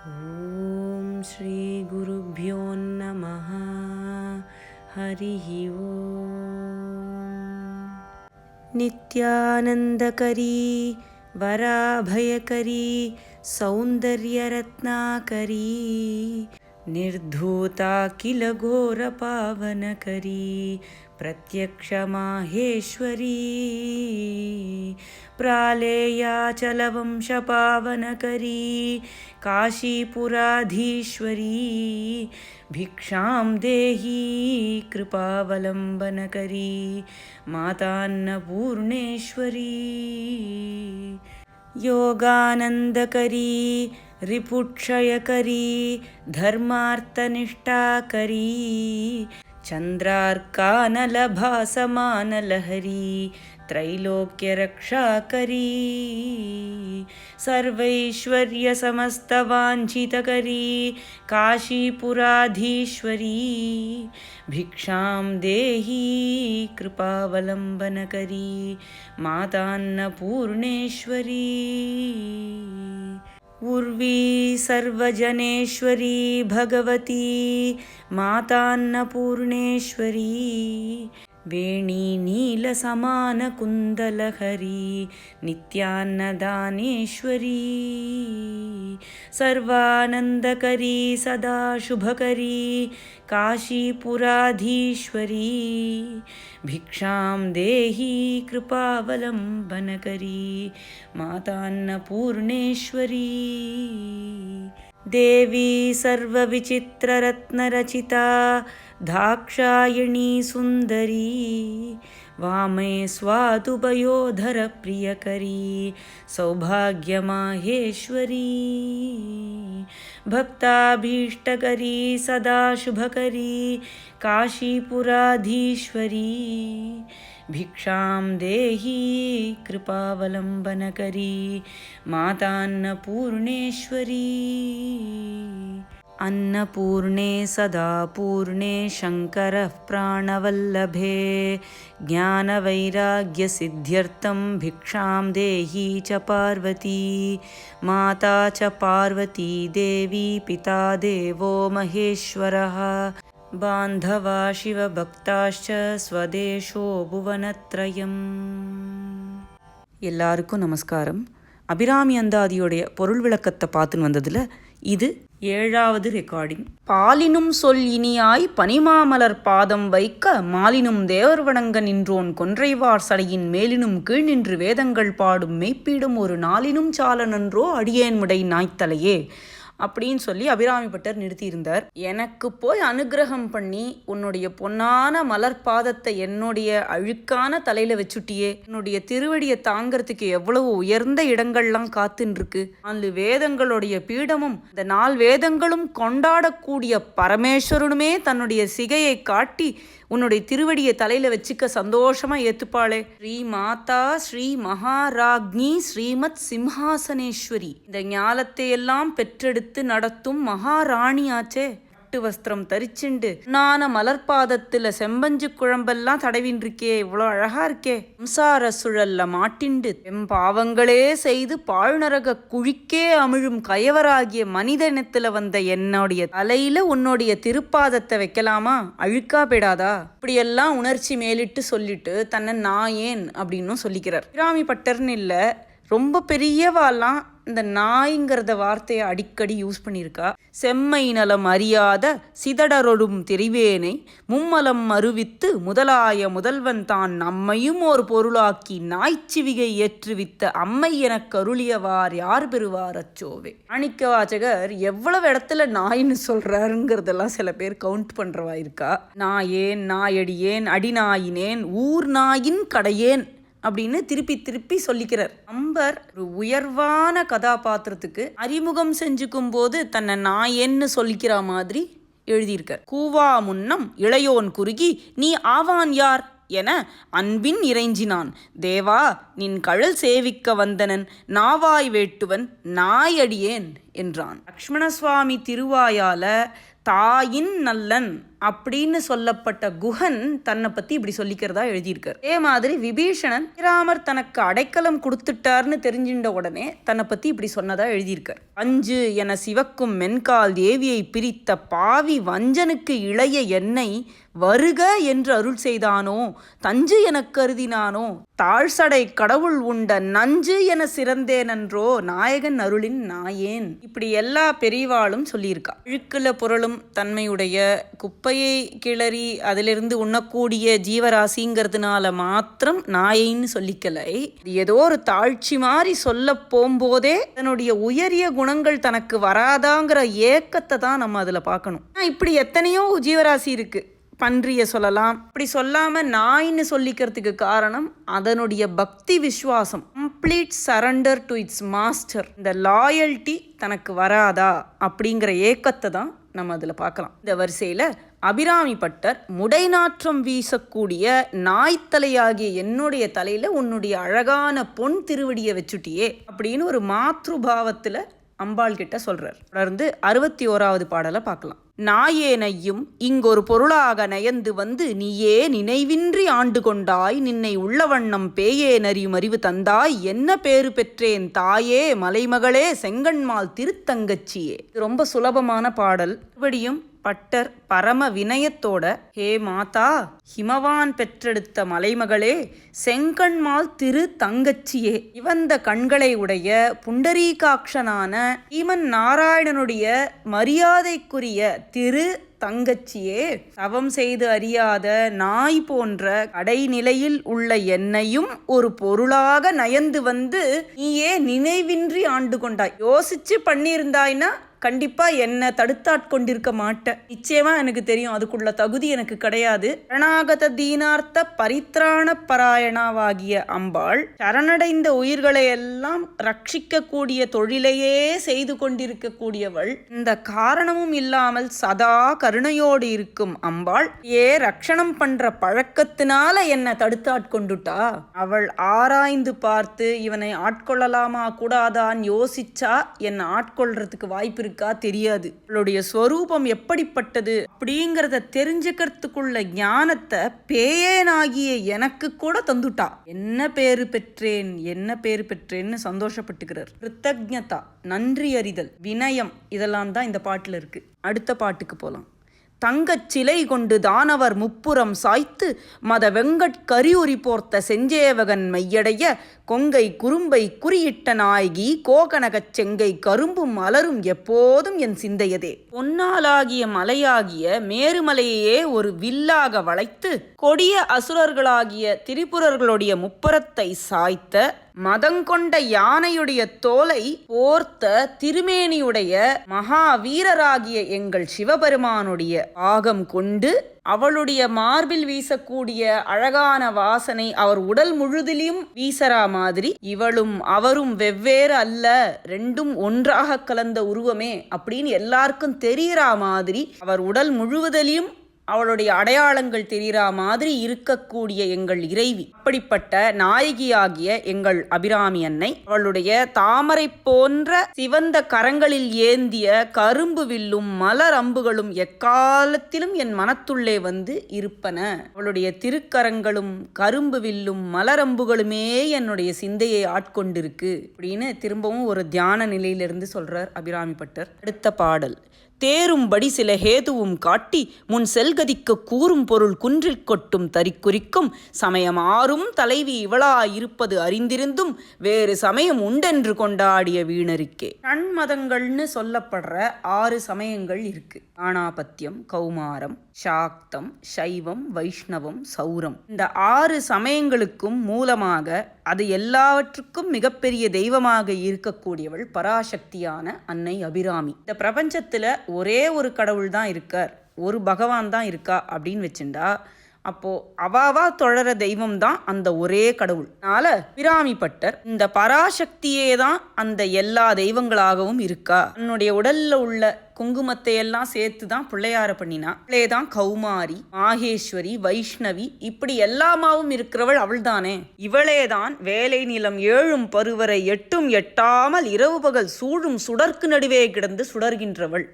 ஓம் ஸ்ரீ குருப்யோ நமஹ. ஹரிஹி ஓம். நித்யானந்தகரி வராபயகரி சௌந்தர்யரத்னாகரி निर्धूता किल घोरपावनकरी प्रत्यक्षमाहेश्वरी प्रालेयाचलवंशपावनकरी काशीपुराधीश्वरी भिक्षां देहि कृपावलम्बनकरी मातान्नपूर्णेश्वरी योगानन्दकरी रिपुक्षयकरी धर्मार्थनिष्ठाकरी चन्द्रार्कानलभासमानलहरी त्रैलोक्यरक्षाकरी सर्वैश्वर्यसमस्तवाञ्छितकरी काशीपुराधीश्वरी भिक्षां देहि कृपावलम्बनकरी मातान्नपूर्णेश्वरी उर्वी सर्वजनेश्वरी भगवती मातान्नपूर्णेश्वरी वेणी नीलसमानकुन्दलहरी नित्यान्नदानेश्वरी सर्वानन्दकरी सदा शुभकरी काशीपुराधीश्वरी भिक्षां देहि कृपावलम्बनकरी मातान्नपूर्णेश्वरी देवी सर्वविचित्ररत्नरचिता दाक्षायणी सुन्दरी वामे स्वादुपयोधरप्रियकरी सौभाग्यमाहेश्वरी भक्ताभीष्टकरी सदा शुभकरी काशीपुराधीश्वरी भिक्षां देहि कृपावलम्बनकरी मातान्नपूर्णेश्वरी अन्नपूर्णे सदा पूर्णे शङ्करः प्राणवल्लभे ज्ञानवैराग्यसिद्ध्यर्थं भिक्षां देहि च पार्वती माता च पार्वती देवी पिता देवो महेश्वरः बान्धवा शिवभक्ताश्च स्वदेशो भुवनत्रयम्. எல்லாருக்கும் நமஸ்காரம். அபிராமி அந்தாதியோடைய பொருள் விளக்கத்தை பார்த்துன்னு வந்ததில் இது 7வது ரெக்கார்டிங். பாலினும் சொல் இனியாய் பனிமாமலர் பாதம் வைக்க மாலினும் தேவர் வணங்க நின்றோன் கொன்றைவார் சடையின் மேலினும் கீழ் நின்று வேதங்கள் பாடும் மெய்ப்பீடும் ஒரு நாளினும் சால நன்றோ அடியேன் முடை நாய்த்தலையே அப்படின்னு சொல்லி அபிராமி பட்டர் நிறுத்தியிருந்தார். எனக்கு போய் அனுகிரகம் பண்ணி உன்னுடைய பொன்னான மலர் பாதத்தை என்னுடைய அழுக்கான தலையில வச்சுட்டியே, என்னுடைய திருவடியை தாங்கிறதுக்கு எவ்வளவு உயர்ந்த இடங்கள்லாம் காத்துன்னு இருக்கு. 4 வேதங்களுடைய பீடமும் இந்த 4 வேதங்களும் கொண்டாடக்கூடிய பரமேஸ்வரனுமே தன்னுடைய சிகையை காட்டி உன்னுடைய திருவடியை தலையில வச்சுக்க சந்தோஷமா ஏத்துப்பாளே. ஸ்ரீ மாதா ஸ்ரீ மகாராக்னி ஸ்ரீமத் சிம்ஹாசனேஸ்வரி, இந்த ஞானத்தை எல்லாம் பெற்றெடுத்து நடத்தும் மகாராணியாச்சே. பட்டு வஸ்திரம் தரிச்சுண்டு நான மலர்பாதத்துல செம்பஞ்சு குழம்பெல்லாம் தடவின் இருக்கே, இவ்வளோ அழகா இருக்கே. சம்சார சுழல்ல மாட்டிண்டு பாவங்களே செய்து பாழ்நரக குழிக்கே அமிழும் கயவராகிய மனிதனத்துல வந்த என்னுடைய தலையில உன்னுடைய திருப்பாதத்தை வைக்கலாமா, அழுக்கா போயிடாதா? இப்படியெல்லாம் உணர்ச்சி மேலிட்டு சொல்லிட்டு தன்னை நாயேன் அப்படின்னும் சொல்லிக்கிறார். அபிராமி பட்டர்னு இல்லை, ரொம்ப பெரியவாலாம் இந்த நாய்ங்கிறத வார்த்தையை அடிக்கடி யூஸ் பண்ணியிருக்கா. செம்மை நலம் அறியாத சிதடரொடும் தெரிவேனை மும்மலம் அருவித்து முதலாய முதல்வன் தான் நம்மையும் ஒரு பொருளாக்கி நாய்ச்சிவிகை ஏற்றுவித்த அம்மை எனக்கு அருளியவார் யார் பெறுவார் அச்சோவே. மாணிக்க வாசகர் எவ்வளவு இடத்துல நாயின்னு சொல்றாருங்கிறதெல்லாம் சில பேர் கவுண்ட் பண்றவா இருக்கா. நாயேன், நாயடியேன், அடிநாயினேன், ஊர் நாயின் கடையேன் அப்படின்னு திருப்பி திருப்பி சொல்லிக்கிறார். அம்பர் ஒரு உயர்வான கதாபாத்திரத்துக்கு அறிமுகம் செஞ்சுக்கும் போது தன்னை நாயேன்னு சொல்லிக்கிற மாதிரி எழுதியிருக்கார். கூவா முன்னம் இளையோன் குறுகி நீ ஆவான் யார் என அன்பின் இறைஞ்சினான். தேவா நின் கழல் சேவிக்க வந்தனன் நாவாய் வேட்டுவன் நாயடியேன் என்றான். லக்ஷ்மண சுவாமி திருவாயால தாயின் நல்லன் அப்படின்னு சொல்லப்பட்ட குஹன் தன்னை பத்தி இப்படி சொல்லிக்கிறதா எழுதியிருக்கார். அதே மாதிரி விபீஷணன் ஸ்ரீராமர் தனக்கு அடைக்கலம் கொடுத்துட்டார்னு தெரிஞ்சின்ற உடனே தன்னை பத்தி இப்படி சொன்னதா எழுதியிருக்கார். அஞ்சு என சிவக்கும் மென்கால் தேவியை பிரித்த பாவி வஞ்சனுக்கு இளைய என்னை வருக என்று அருள் செய்தானோ, தஞ்சு எனக் கருதினானோ, தாழ்சடை கடவுள் உண்ட நஞ்சு என சிறந்தேனன்றோ, நாயகன் அருளின் நாயேன். இப்படி எல்லா பெரியவாளும் சொல்லியிருக்கா. இழுக்குல புரளும் தன்மையுடைய குப்பையை கிளறி அதிலிருந்து உண்ணக்கூடிய ஜீவராசிங்கிறதுனால மாத்திரம் நாயைன்னு சொல்லிக்கலை. ஏதோ ஒரு தாழ்ச்சி மாதிரி சொல்ல போம்போதே தன்னுடைய உயரிய குணங்கள் தனக்கு வராதாங்கிற ஏக்கத்தை தான் நம்ம அதில் பார்க்கணும். இப்படி எத்தனையோ ஜீவராசி இருக்கு. பன்றியை சொல்லலாம். இப்படி சொல்லாம நாயின்னு சொல்லிக்கிறதுக்கு காரணம் அதனுடைய பக்தி விசுவாசம், complete surrender to it's master. இந்த லாயல்ட்டி தனக்கு வராதா அப்படிங்கிற ஏக்கத்தை தான் நம்ம அதில் பார்க்கலாம். இந்த வரிசையில் அபிராமி பட்டர் முடைநாற்றம் வீசக்கூடிய நாய்த்தலையாகிய என்னுடைய தலையில் உன்னுடைய அழகான பொன் திருவடியை வச்சுட்டியே அப்படின்னு ஒரு மாத்ருபாவத்தில் அம்பாள் கிட்ட சொல்றார். தொடர்ந்து 61வது பாடலை பார்க்கலாம். நாயேனையும் இங்கொரு பொருளாக நயந்து வந்து நீயே நினைவின்றி ஆண்டு கொண்டாய், நின்னை உள்ளவண்ணம் பேயே நறியும் அறிவு தந்தாய், என்ன பேறு பெற்றேன் தாயே மலைமகளே செங்கண்மால் திருத்தங்கச்சியே. இது ரொம்ப சுலபமான பாடல். மறுபடியும் பட்டர் பரம வினயத்தோட, ஹே மாதா ஹிமவான் பெற்றெடுத்த மலைமகளே செங்கண்மால் திரு தங்கச்சியே, இவந்த கண்களை உடைய புண்டரீகாட்சனான ஈமன் நாராயணனுடைய மரியாதைக்குரிய திரு தங்கச்சியே, தவம் செய்து அறியாத நாய் போன்ற கடைநிலையில் உள்ள என்னையும் ஒரு பொருளாக நயந்து வந்து நீயே நினைவின்றி ஆண்டு கொண்டாய். யோசிச்சு பண்ணியிருந்தாய்னா கண்டிப்பா என்ன தடுத்தாட்கொண்டிருக்க மாட்டேன். நிச்சயமா எனக்கு தெரியும் அதுக்குள்ள தகுதி எனக்கு கிடையாது. சரணாகத தீனார்த்த பரித்ராண பராயணாவாகிய அம்பாள் சரணடைந்த உயிர்களை எல்லாம் ரட்சிக்க கூடிய தொழிலையே செய்து கொண்டிருக்கக்கூடியவள். இந்த காரணமும் இல்லாமல் சதா கருணையோடு இருக்கும் அம்பாள் ரட்சணம் பண்ற பழக்கத்தினால என்ன தடுத்தாட்கொண்டுட்டா. அவள் ஆராய்ந்து பார்த்து இவனை ஆட்கொள்ளலாமா கூடாதான்னு யோசிச்சா என்ன ஆட்கொள்றதுக்கு வாய்ப்பு இருக்கா தெரியாது. அவளுடைய ஸ்வரூபம் எப்படிப்பட்டது அப்படிங்கறத தெரிஞ்சுக்கிறதுக்குள்ள ஞானத்தை பேயனாகிய எனக்கு கூட தந்துட்டா. என்ன பேரு பெற்றேன் என்ன பேரு பெற்றேன்னு சந்தோஷப்பட்டுக்கிறார். கிருத்தஜ்ஞதா நன்றி அறிதல், வினயம் இதெல்லாம் தான் இந்த பாட்டுல இருக்கு. அடுத்த பாட்டுக்கு போலாம். தங்கச் சிலை கொண்டு தானவர் முப்புறம் சாய்த்து மத வெங்கட் கரியுரி போர்த்த செஞ்சேவகன் மையடைய கொங்கை குறும்பை குறியிட்ட நாயகி கோகனகச் செங்கை கரும்பும் மலரும் எப்போதும் என் சிந்தையதே. பொன்னாலாகிய மலையாகிய மேருமலையே ஒரு வில்லாக வளைத்து கொடிய அசுரர்களாகிய திரிபுரர்களுடைய முப்புறத்தை சாய்த்த மதங்கொண்ட யானையுடைய தோலை போர்த்த திருமேனியுடைய மகாவீரராகிய எங்கள் சிவபெருமானுடைய ஆகம் கொண்டு அவளுடைய மார்பில் வீசக்கூடிய அழகான வாசனை அவர் உடல் முழுதிலும் வீசரா மாதிரி இவளும் அவரும் வெவ்வேறு அல்ல, ரெண்டும் ஒன்றாக கலந்த உருவமே அப்படின்னு எல்லாருக்கும் தெரிகிறா மாதிரி அவர் உடல் முழுவதிலும் அவளுடைய அடையாளங்கள் தெரிகிறா மாதிரி இருக்கக்கூடிய எங்கள் இறைவி. அப்படிப்பட்ட நாயகியாகிய எங்கள் அபிராமி அன்னை அவளுடைய தாமரை போன்ற சிவந்த கரங்களில் ஏந்திய கரும்பு வில்லும் மலர் அம்புகளும் எக்காலத்திலும் என் மனத்துள்ளே வந்து இருப்பன. அவளுடைய திருக்கரங்களும் கரும்பு வில்லும் மலரம்புகளுமே என்னுடைய சிந்தையை ஆட்கொண்டிருக்கு அப்படின்னு திரும்பவும் ஒரு தியான நிலையிலிருந்து சொல்றார் அபிராமி பட்டர். அடுத்த பாடல். தேரும்படி சில ஹேதுவும் காட்டி முன் செல்கதிக்கு கூறும் பொருள் குன்றில் கொட்டும் தரிக்குறிக்கும் சமயம் ஆறும் தலைவி இவளாயிருப்பது அறிந்திருந்தும் வேறு சமயம் உண்டென்று கொண்டாடிய வீணருக்கே. ஷண்மதங்கள்னு சொல்லப்படுற 6 சமயங்கள் இருக்கு. ஆணாபத்தியம், கௌமாரம், சாக்தம், சைவம், வைஷ்ணவம், சௌரம். இந்த 6 சமயங்களுக்கும் மூலமாக அது எல்லாவற்றுக்கும் மிகப்பெரிய தெய்வமாக இருக்கக்கூடியவள் பராசக்தியான அன்னை அபிராமி. இந்த பிரபஞ்சத்துல ஒரே ஒரு கடவுள் தான் இருக்கார், ஒரு பகவான் தான் இருக்கா அப்படின்னு வச்சுண்டா அப்போ அவாவா தொழற தெய்வம் தான் அந்த ஒரே கடவுள். அதனால அபிராமி பட்டர் இந்த பராசக்தியே தான் அந்த எல்லா தெய்வங்களாகவும் இருக்கா. தன்னுடைய உடல்ல உள்ள குங்குமத்தை எல்லாம் சேர்த்து தான் பிள்ளையார பண்ணினா. தான் கௌமாரி, மாகேஸ்வரி, வைஷ்ணவி இப்படி எல்லாமாவும் இருக்கிறவள் அவள்தானே. இவளேதான் வேலை நிலம் 7 பருவரை 8 எட்டாமல் இரவு பகல் சூழும் சுடர்க்கு நடுவே கிடந்து சுடர்கின்றவள்.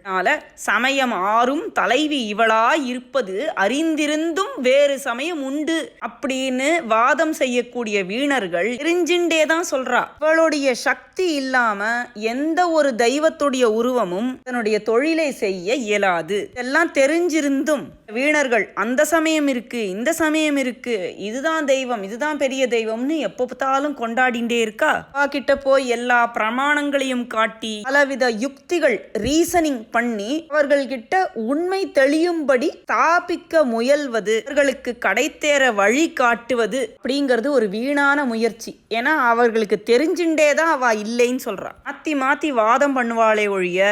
சமயம் 6 தலைவி இவளாய் இருப்பது அறிந்திருந்தும் வேறு சமயம் உண்டு அப்படின்னு வாதம் செய்யக்கூடிய வீணர்கள் தெரிஞ்சின்றேதான் சொல்றா. அவளுடைய சக்தி இல்லாம எந்த ஒரு தெய்வத்துடைய உருவமும் தன்னுடைய தொழிலை செய்ய இயலாது. எல்லாம் தெரிஞ்சிருந்தும் வீணர்கள் அந்த சமயம் இருக்கு, இந்த சமயம் இருக்கு, இதுதான் தெய்வம், இதுதான் பெரிய தெய்வம்னு எப்ப பார்த்தாலும் கொண்டாடிண்டே இருக்கா. கிட்ட போய் எல்லா பிரமாணங்களையும் காட்டி பலவித யுக்திகள் ரீசனிங் பண்ணி அவர்கள்கிட்ட உண்மை தெளியும்படி தாபிக்க முயல்வது, அவர்களுக்கு கடைத்தேற வழி காட்டுவது அப்படிங்கிறது ஒரு வீணான முயற்சி. ஏன்னா அவர்களுக்கு தெரிஞ்சுட்டே தான் அவ இல்லைன்னு சொல்றா. மாத்தி மாத்தி வாதம் பண்ணுவாளே ஒழிய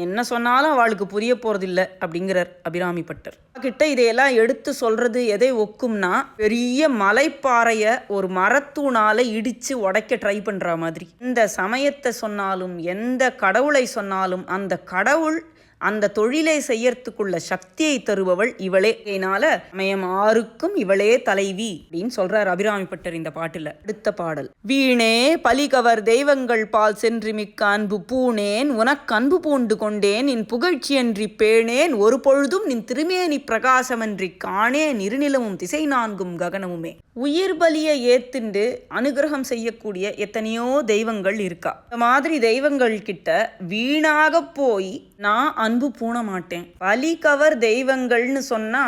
என்ன சொன்னாலும் அவளுக்கு புரிய போறதில்லை அப்படிங்கிறார் அபிராமி பட்டர். கிட்ட இதையெல்லாம் எடுத்து சொல்றது எதை ஒக்கும்னா, பெரிய மலைப்பாறைய ஒரு மரத்தூணால இடிச்சு உடைக்க ட்ரை பண்ற மாதிரி. இந்த சமயத்தை சொன்னாலும் எந்த கடவுளை சொன்னாலும் அந்த கடவுள் அந்த தொழிலை செய்யறதுக்குள்ள சக்தியை தருபவள் இவளே. இதனால சமயம் 6க்கும் இவளே தலைவி அப்படின்னு சொல்றார் அபிராமி பட்டர் இந்த பாட்டுல. அடுத்த பாடல். வீணே பலிகவர் தெய்வங்கள் பால் சென்று மிக்க அன்பு பூணேன், உனக்கு அன்பு பூண்டு கொண்டேன், நின் புகழ்ச்சியன்றி பேணேன், ஒரு பொழுதும் நின் திருமேனி பிரகாசமன்றி காணேன், இருநிலமும் திசை 4 ககனமுமே. உயிர் பலியை ஏத்துண்டு அனுகிரகம் செய்யக்கூடிய எத்தனையோ தெய்வங்கள் இருக்கா. இந்த மாதிரி தெய்வங்கள் கிட்ட வீணாக போய் நான் அன்பு பூண மாட்டேன். பலி கவர் தெய்வங்கள்னு சொன்னா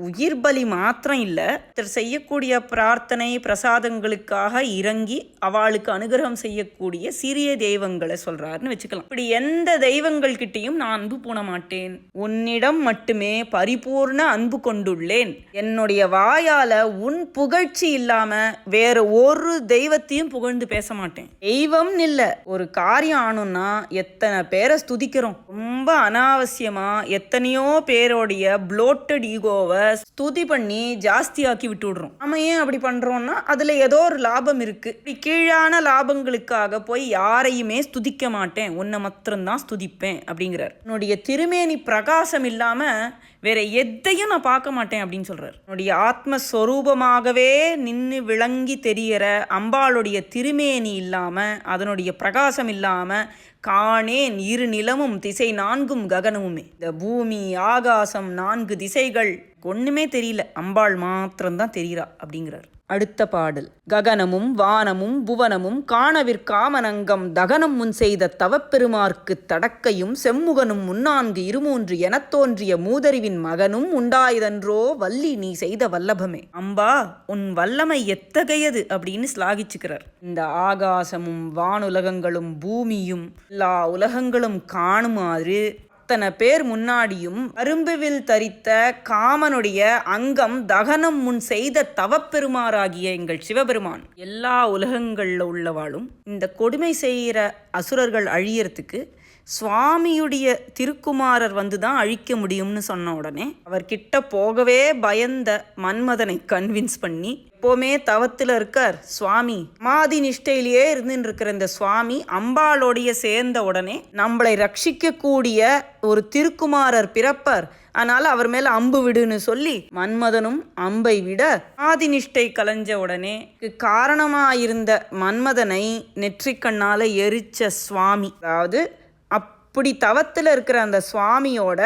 உயிர் பலி மாத்திரம் இல்ல, செய்யக்கூடிய பிரார்த்தனை பிரசாதங்களுக்காக இறங்கி அவளுக்கு அனுகிரகம் செய்யக்கூடிய சிறிய தெய்வங்களை சொல்றாருன்னு வச்சுக்கலாம். இப்படி எந்த தெய்வங்கள் கிட்டையும் நான் அன்பு பூண மாட்டேன், உன்னிடம் மட்டுமே பரிபூர்ண அன்பு கொண்டுள்ளேன், என்னுடைய வாயால உன் புகழ்ச்சி இல்லாம வேற ஒரு தெய்வத்தையும் புகழ்ந்து பேச மாட்டேன். தெய்வம் இல்ல, ஒரு காரியம் ஆனும்னா எத்தனை பேரை ஸ்துதிக்கிறோம், ரொம்ப அனாவசியமா எத்தனையோ பேரோடைய ப்ளோட்டட் ஈகோவை ஸ்துதி பண்ணி ஜாஸ்தியாக்கி விட்டு விடுறோம். நம்ம ஏன் அப்படி பண்றோம்னா அதுல ஏதோ ஒரு லாபம் இருக்கு. இப்படி கீழான லாபங்களுக்காக போய் யாரையுமே ஸ்துதிக்க மாட்டேன், உன்னை மாத்திரம்தான் ஸ்துதிப்பேன் அப்படிங்கிறார். என்னுடைய திருமேனி பிரகாசம் இல்லாம வேற எதையும் நான் பார்க்க மாட்டேன் அப்படின்னு சொல்றார். என்னுடைய ஆத்மஸ்வரூபமாகவே நின்று விளங்கி தெரியற அம்பாளுடைய திருமேனி இல்லாம அதனுடைய பிரகாசம் இல்லாம காணேன் இரு நிலமும் திசை 4 ககனமுமே. இந்த பூமி ஆகாசம் 4 திசைகள் ஒண்ணுமே தெரியல, அம்பாள் மாத்திரம்தான் தெரிகிறா அப்படிங்கிறார். அடுத்த பாடல். ககனமும் வானமும் புவனமும் காணவிற்காமனங்கம் தகனம் முன் செய்த தவப்பெருமார்க்கு தடக்கையும் செம்முகனும் 3 23 எனத் தோன்றிய மூதறிவின் மகனும் உண்டாயதன்றோ வள்ளி நீ செய்த வல்லபமே. அம்பா உன் வல்லமை எத்தகையது அப்படின்னு ஸ்லாகிச்சுக்கிறார். இந்த ஆகாசமும் வானுலகங்களும் பூமியும் எல்லா உலகங்களும் காணுமாறு அத்தனை பேர் முன்னாடியும் அரும்புவில் தரித்த காமனுடைய அங்கம் தகனம் முன் செய்த தவப்பெருமாறாகிய எங்கள் சிவபெருமான் எல்லா உலகங்களில் உள்ளவாளும் இந்த கொடுமை செய்கிற அசுரர்கள் அழியறதுக்கு சுவாமியுடைய திருக்குமாரர் வந்துதான் அழிக்க முடியும்னு சொன்ன உடனே அவர்கிட்ட போகவே பயந்த மன்மதனை கன்வின்ஸ் பண்ணி, எப்போவுமே தவத்தில் இருக்கார் சுவாமி, மாதி நிஷ்டையிலேயே இருந்துன்னு இருக்கிற இந்த சுவாமி அம்பாளோடைய சேர்ந்த உடனே நம்மளை ரட்சிக்கக்கூடிய ஒரு திருக்குமாரர் பிறப்பர், அதனால அவர் மேல அம்பு விடுன்னு சொல்லி மன்மதனும் அம்பை விட ஆதிநிஷ்டை கலைஞ்ச உடனே காரணமாயிருந்த மன்மதனை நெற்றிக்கண்ணால எரிச்ச சுவாமி, அதாவது அப்படி தவத்தில் இருக்கிற அந்த சுவாமியோட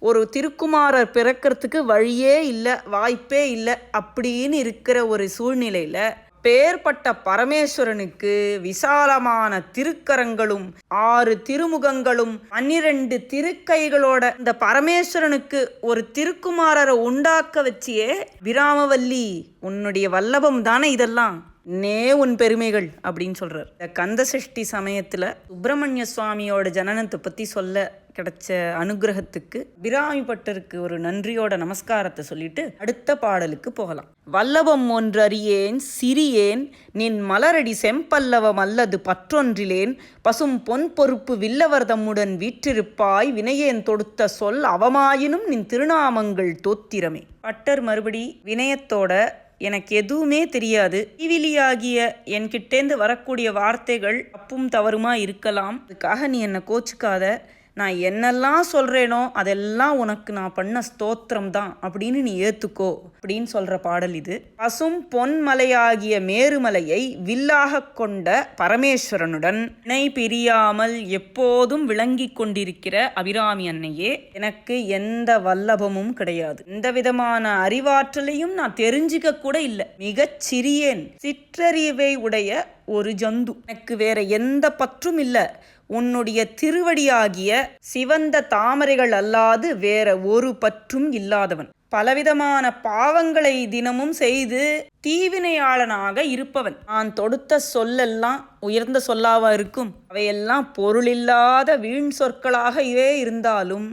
ஒரு திருக்குமாரர் பிறக்கிறதுக்கு வழியே இல்லை, வாய்ப்பே இல்லை அப்படின்னு இருக்கிற ஒரு சூழ்நிலையில பேர்பட்ட பரமேஸ்வரனுக்கு விசாலமான திருக்கரங்களும் 6 திருமுகங்களும் 12 திருக்கைகளோட இந்த பரமேஸ்வரனுக்கு ஒரு திருக்குமாரரை உண்டாக்க வச்சியே விராமவல்லி உன்னுடைய வல்லபம் தானே இதெல்லாம், உன் பெருமைகள் அப்படின்னு சொல்றார். இந்த கந்த சஷ்டி சமயத்துல சுப்பிரமணிய சுவாமியோட ஜனனத்தை பத்தி சொல்ல கிடைச்ச அனுகிரகத்துக்கு அபிராமி பட்டருக்கு ஒரு நன்றியோட நமஸ்காரத்தை சொல்லிட்டு அடுத்த பாடலுக்கு போகலாம். வல்லபம் ஒன்றறியேன் சிறியேன் நின் மலரடி செம்பல்லவம் அல்லது பற்றொன்றிலேன் பசும் பொன் பொறுப்பு வில்லவர் தம்முடன் வீற்றிருப்பாய் வினையேன் தொடுத்த சொல் அவமாயினும் நின் திருநாமங்கள் தோத்திரமே. பட்டர் மறுபடி வினயத்தோட, எனக்கு எதுவுமே தெரியாது, டிவிலியாகிய என்கிட்டேந்து வரக்கூடிய வார்த்தைகள் அப்பும் தவறுமா இருக்கலாம், அதுக்காக நீ என்னை கோச்சுக்காத, நான் என்னெல்லாம் சொல்றேனோ அதெல்லாம் உனக்கு நான் பண்ண ஸ்தோத்திரம் தான் அப்படின்னு நீ ஏத்துக்கோ அப்படின்னு சொல்ற பாடல் இது. பசும் பொன்மலையாகிய மேருமலையை வில்லாக கொண்ட பரமேஸ்வரனுடன் இணை பிரியாமல் எப்போதும் விளங்கி கொண்டிருக்கிற அபிராமி அன்னையே, எனக்கு எந்த வல்லபமும் கிடையாது, எந்த விதமான அறிவாற்றலையும் நான் தெரிஞ்சுக்க கூட இல்லை, மிகச் சிறியேன், சிற்றறிவை உடைய ஒரு ஜந்து, எனக்கு வேற எந்த பற்றும் இல்லை, உன்னுடைய திருவடியாகிய சிவந்த தாமரைகள் அல்லாது வேற ஒரு பற்றும் இல்லாதவன், பலவிதமான பாவங்களை தினமும் செய்து தீவினையாளனாக இருப்பவன், நான் தொடுத்த சொல்லெல்லாம் உயர்ந்த சொல்லாவா இருக்கும், அவையெல்லாம் பொருளில்லாத வீண் சொற்களாகவே இருந்தாலும்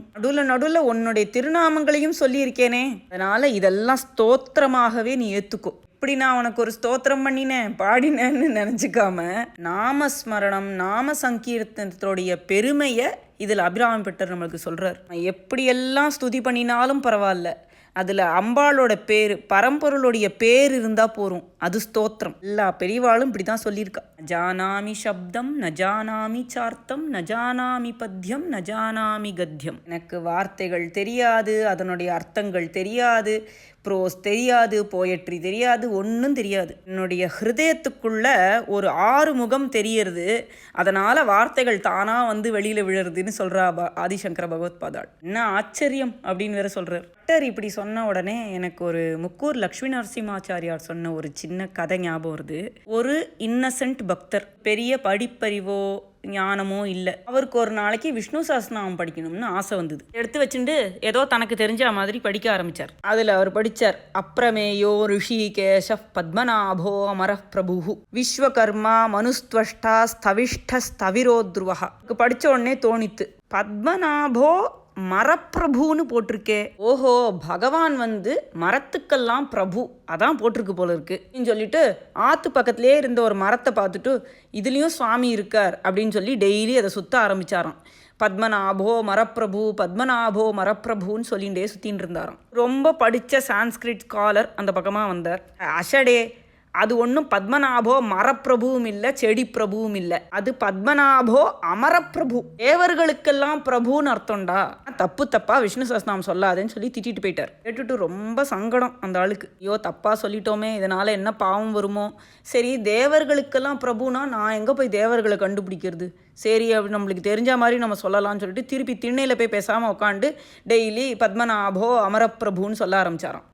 நடுல உன்னுடைய திருநாமங்களையும் சொல்லியிருக்கேனே, அதனால இதெல்லாம் ஸ்தோத்திரமாகவே நீ ஏத்துக்கோ. இப்படி நான் உனக்கு ஒரு ஸ்தோத்திரம் பண்ணினேன் பாடினேன்னு நினச்சிக்காம நாமஸ்மரணம் நாம சங்கீர்த்தனத்தோடைய பெருமையை இதில் அபிராமி பட்டர் நம்மளுக்கு சொல்கிறார். எப்படியெல்லாம் ஸ்துதி பண்ணினாலும் பரவாயில்ல, அதில் அம்பாளோட பேர் பரம்பொருளுடைய பேர் இருந்தால் போகும், அது ஸ்தோத்திரம். எல்லா பெரியவாளும் இப்படி தான் சொல்லியிருக்கா. நஜானாமி சப்தம் நஜானாமி சார்த்தம் நஜானாமி பத்யம் நஜானாமி கத்யம், எனக்கு வார்த்தைகள் தெரியாது, அதனுடைய அர்த்தங்கள் தெரியாது, ப்ரோஸ் தெரியாது, போயட்ரி தெரியாது, ஒன்றும் தெரியாது, என்னுடைய ஹிருதயத்துக்குள்ள ஒரு 6 முகம் தெரியறது, அதனால் வார்த்தைகள் தானாக வந்து வெளியில் விழுறதுன்னு சொல்கிறா ஆதிசங்கர பகவத் பாதாள். என்ன ஆச்சரியம் அப்படின்னு வேற சொல்கிறார். இப்படி சொன்ன உடனே எனக்கு ஒரு முக்கூர் லக்ஷ்மி நரசிம்மாச்சாரியார் சொன்ன ஒரு சின்ன கதை ஞாபகம் வருது. ஒரு இன்னசென்ட் பக்தர், பெரிய படிப்பறிவோ ஞானமோ இல்லை, அவருக்கு ஒரு நாளைக்கு விஷ்ணு சஹஸ்ரநாமம் படிக்கணும்னு ஆசை வந்தது. எடுத்து வச்சுட்டு ஏதோ தனக்கு தெரிஞ்ச மாதிரி படிக்க ஆரம்பிச்சார். அதில் அவர் படித்தார், அப்ரமேயோ ரிஷிகேஷ பத்மநாபோ அமரः பிரபு விஸ்வகர்மா மனுஸ்துவஷ்டா ஸ்தவிஷ்ட ஸ்தவிரோத்ருவஹ. படித்த உடனே தோணித்து, பத்மநாபோ மரப்பிரபுன்னு போட்டிருக்கே, ஓஹோ பகவான் வந்து மரத்துக்கெல்லாம் பிரபு அதான் போட்டிருக்கு போல இருக்கு அப்படின்னு சொல்லிட்டு ஆத்து பக்கத்திலே இருந்த ஒரு மரத்தை பார்த்துட்டு இதுலேயும் சுவாமி இருக்கார் அப்படின்னு சொல்லி டெய்லி அதை சுற்ற ஆரம்பிச்சாராம். பத்மநாபோ மரப்பிரபு பத்மநாபோ மரப்பிரபுன்னு சொல்லிகிட்டே சுற்றின்னு இருந்தாராம். ரொம்ப படித்த சான்ஸ்கிரிட் ஸ்காலர் அந்த பக்கமாக வந்தார். அஷடே, அது ஒன்றும் பத்மநாபோ மரப்பிரபுவும் இல்லை செடி பிரபுவும் இல்லை, அது பத்மநாபோ அமரப்பிரபு, தேவர்களுக்கெல்லாம் பிரபுன்னு அர்த்தம்டா, தப்பா விஷ்ணு சஹஸ்ரநாமம் சொல்லாதேன்னு சொல்லி திட்டிட்டு போயிட்டார். கேட்டுட்டு ரொம்ப சங்கடம் அந்த ஆளுக்கு. ஐயோ தப்பா சொல்லிட்டோமே, இதனால என்ன பாவம் வருமோ, சரி தேவர்களுக்கெல்லாம் பிரபுனா நான் எங்கே போய் தேவர்களை கண்டுபிடிக்கிறது, சரி அப்படி நம்மளுக்கு தெரிஞ்ச மாதிரி நம்ம சொல்லலாம்னு சொல்லிட்டு திருப்பி திண்ணையில் போய் பேசாமல் உட்காந்து டெய்லி பத்மநாபோ அமரப்பிரபுன்னு சொல்ல ஆரம்பிச்சாராம்.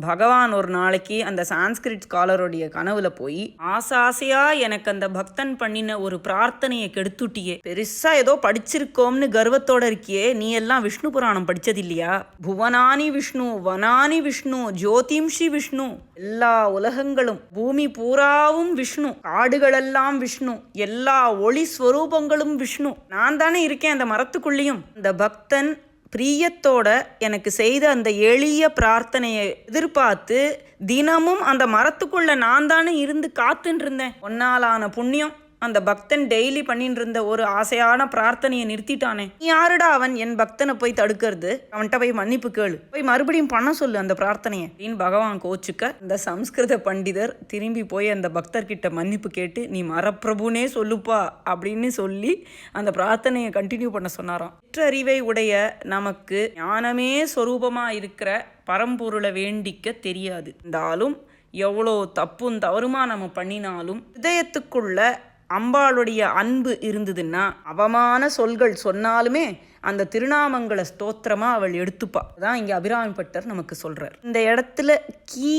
பகவான் ஒரு நாளைக்கு அந்த சான்ஸ்கிரிட் ஸ்காலருடைய கனவுல போய் ஆசையா எனக்கு அந்த பக்தன் பண்ணின ஒரு பிரார்த்தனையை கெடுத்துட்டியே, பெருசா ஏதோ படிச்சிருக்கோம்னு கர்வத்தோட இருக்கியே, நீ எல்லாம் விஷ்ணு புராணம் படிச்சது இல்லையா, புவனானி விஷ்ணு வனானி விஷ்ணு ஜோதிம்ஷி விஷ்ணு, எல்லா உலகங்களும் பூமி பூராவும் விஷ்ணு, காடுகளெல்லாம் விஷ்ணு, எல்லா ஒளி ஸ்வரூபங்களும் விஷ்ணு, நான் தானே இருக்கேன் அந்த மரத்துக்குள்ளேயும். அந்த பக்தன் பிரியத்தோட எனக்கு செய்த அந்த எளிய பிரார்த்தனையை எதிர்பார்த்து தினமும் அந்த மரத்துக்குள்ள நான் தானே இருந்து காத்துன்னு இருந்தேன். ஒன்னாலான புண்ணியம், அந்த பக்தன் டெய்லி பண்ணிட்டு இருந்த ஒரு ஆசையான பிரார்த்தனையை நிறுத்திட்டானே, நீ யாருடா அவன் என் பக்தனை போய் தடுக்கிறது, அவன்கிட்ட போய் மன்னிப்பு கேளு, போய் மறுபடியும் பண்ண சொல்லு அந்த பிரார்த்தனையை அப்படின்னு பகவான் கோச்சுக்க, இந்த சம்ஸ்கிருத பண்டிதர் திரும்பி போய் அந்த பக்தர்கிட்ட மன்னிப்பு கேட்டு நீ மரப்பிரபுனே சொல்லுப்பா அப்படின்னு சொல்லி அந்த பிரார்த்தனையை கண்டினியூ பண்ண சொன்னாராம். சிற்றறிவை உடைய நமக்கு ஞானமே சொரூபமா இருக்கிற பரம்பொருளை வேண்டிக்க தெரியாது. இருந்தாலும் எவ்வளோ தப்பும் தவறுமா நம்ம பண்ணினாலும் இதயத்துக்குள்ள அம்பாளுடைய அன்பு இருந்ததுன்னா அவமான சொல்கள் சொன்னாலுமே அந்த திருநாமங்களை ஸ்தோத்திரமா அவள் எடுத்துப்பா. அதான் இங்கே அபிராமி பட்டர் நமக்கு சொல்றார். இந்த இடத்துல கீ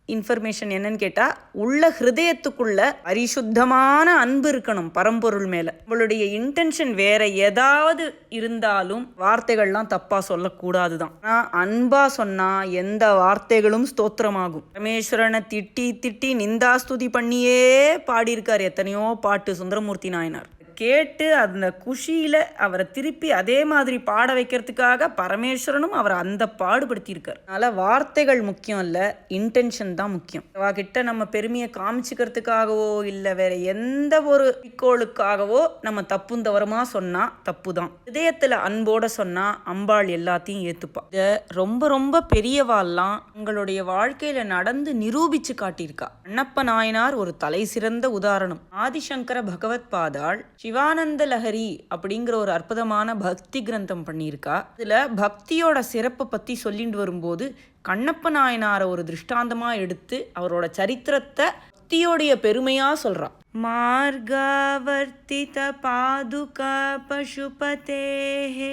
இன்ஃபர்மேஷன் என்னன்னு கேட்டால், உள்ள ஹிருதயத்துக்குள்ள பரிசுத்தமான அன்பு இருக்கணும் பரம்பொருள் மேலே. உங்களுடைய இன்டென்ஷன் வேற ஏதாவது இருந்தாலும் வார்த்தைகள்லாம் தப்பாக சொல்லக்கூடாது தான். ஆனால் அன்பாக சொன்னால் எந்த வார்த்தைகளும் ஸ்தோத்திரமாகும். பரமேஸ்வரனை திட்டி திட்டி நிந்தாஸ்துதி பண்ணியே பாடியிருக்கார் எத்தனையோ பாட்டு சுந்தரமூர்த்தி நாயனார். கேட்டு அந்த குஷியில் அவரை திருப்பி அதே மாதிரி பாட வைக்கிறதுக்காக பரமேஸ்வரனும் அவரை அந்த பாடுபடுத்தியிருக்கார். அதனால் வார்த்தைகள் முக்கியம் இல்லை, இன்டென்ஷன் தான் முக்கியம். அவகிட்ட நம்ம பெருமையை காமிச்சிக்கிறதுக்காகவோ இல்லை வேற எந்த ஒரு குறிக்கோளுக்காகவோ நம்ம தப்பும் தவறுமா சொன்னால் தப்பு தான். இதயத்தில் அன்போடு சொன்னால் அம்பாள் எல்லாத்தையும் ஏற்றுப்பா. இதை ரொம்ப ரொம்ப பெரியவாள்லாம் உங்களுடைய வாழ்க்கையில் நடந்து நிரூபித்து காட்டியிருக்கா. அண்ணப்ப நாயனார் ஒரு தலை சிறந்த உதாரணம். ஆதிசங்கர பகவத் பாதாள் சிவானந்த லஹரி அப்படிங்கிற ஒரு அற்புதமான பக்தி கிரந்தம் பண்ணியிருக்கா. இதில் பக்தியோட சிறப்பை பற்றி சொல்லிட்டு வரும்போது கண்ணப்ப நாயனாரை ஒரு திருஷ்டாந்தமாக எடுத்து அவரோட சரித்திரத்தை பக்தியோடைய பெருமையாக சொல்கிறா. மார்காவர்த்தித பாதுகா பசுபதேஹே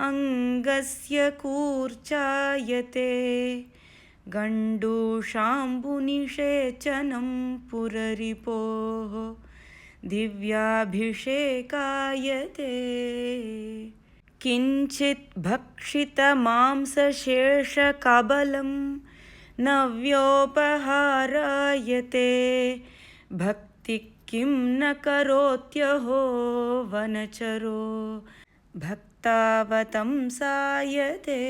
அங்கஸ்ய கூர்ச்சாயதே கண்டூஷாம்புநிஷேச்சனம் புரரிபோः திவ்யாபிஷேகாயதே கிஞ்சித் பக்ஷித மாம்சசேஷ கபலம் நவ்யோபஹாராயதே பக்தி கிம் ந கரோத்யஹோ வனச்சரோ பக்தாவதம் சாயதே.